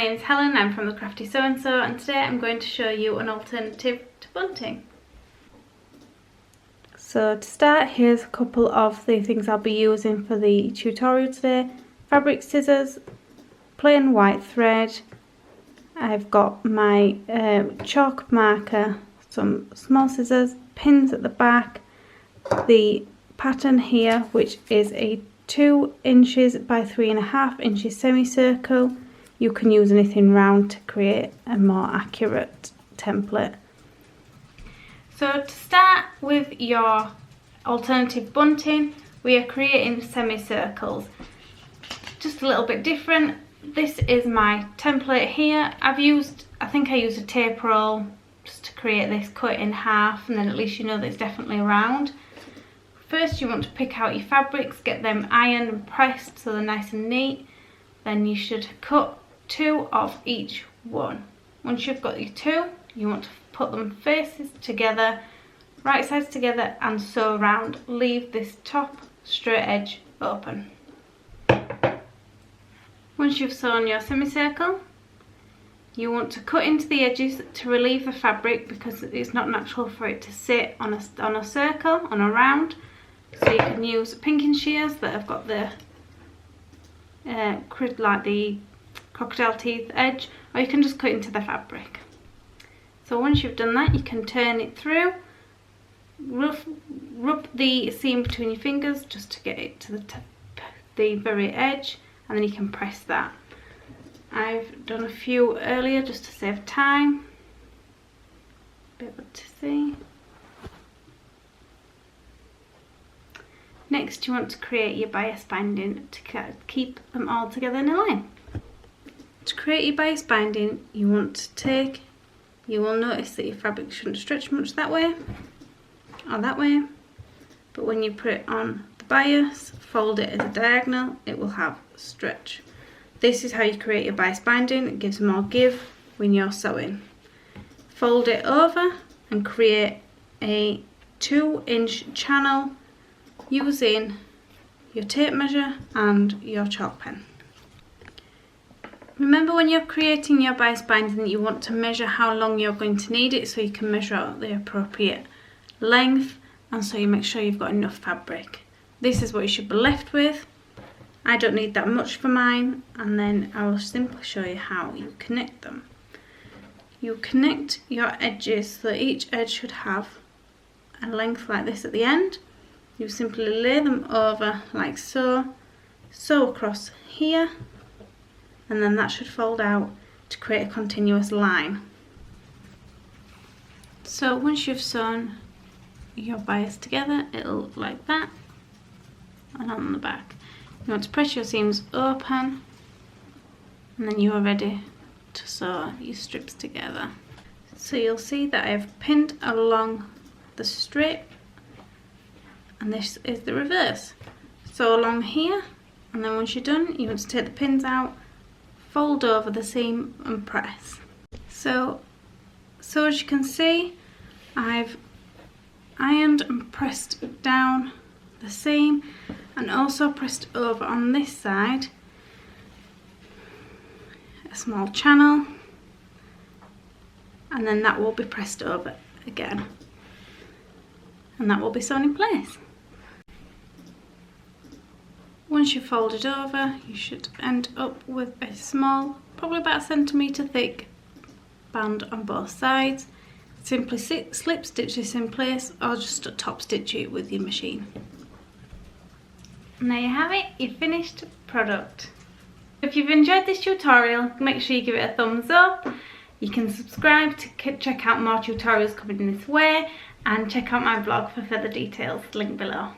name's Helen, I'm from the Crafty So-and-so, and today I'm going to show you an alternative to bunting. So to start, here's a couple of the things I'll be using for the tutorial today. Fabric scissors, plain white thread, I've got my chalk marker, some small scissors, pins at the back, the pattern here which is a 2 inches by 3.5 inches semicircle. You can use anything round to create a more accurate template. So to start with your alternative bunting, we are creating semicircles. Just a little bit different. This is my template here. I think I used a tape roll just to create this, cut it in half, and then at least you know that it's definitely round. First you want to pick out your fabrics, get them ironed and pressed so they're nice and neat. Then you should cut 2 of each one. Once you've got your 2, you want to put them faces together, right sides together, and sew around. Leave this top straight edge open. Once you've sewn your semicircle, you want to cut into the edges to relieve the fabric because it's not natural for it to sit on a circle, on a round. So you can use pinking shears that have got the like the crocodile teeth edge, or you can just cut into the fabric. So once you've done that, you can turn it through, rub the seam between your fingers just to get it to the very edge, and then you can press that. I've done a few earlier just to save time. Be able to see. Next you want to create your bias binding to keep them all together in a line. To create your bias binding, you want to take, you will notice that your fabric shouldn't stretch much that way or that way, but when you put it on the bias, fold it as a diagonal, it will have stretch. This is how you create your bias binding. It gives more give when you're sewing. Fold it over and create a 2-inch channel using your tape measure and your chalk pen. Remember, when you're creating your bias binding, that you want to measure how long you're going to need it so you can measure out the appropriate length, and so you make sure you've got enough fabric. This is what you should be left with. I don't need that much for mine, and then I will simply show you how you connect them. You connect your edges so that each edge should have a length like this at the end. You simply lay them over like so, sew across here, and then that should fold out to create a continuous line. So once you've sewn your bias together, it'll look like that, and on the back. You want to press your seams open, and then you are ready to sew your strips together. So you'll see that I've pinned along the strip, and this is the reverse. So along here, and then once you're done, you want to take the pins out, fold over the seam and press. So as you can see, I've ironed and pressed down the seam, and also pressed over on this side a small channel, and then that will be pressed over again, and that will be sewn in place. Once you've folded over, you should end up with a small, probably about a centimetre thick band on both sides. Simply slip stitch this in place, or just top stitch it with your machine. And there you have it, your finished product. If you've enjoyed this tutorial, make sure you give it a thumbs up. You can subscribe to check out more tutorials coming in this way, and check out my blog for further details, link below.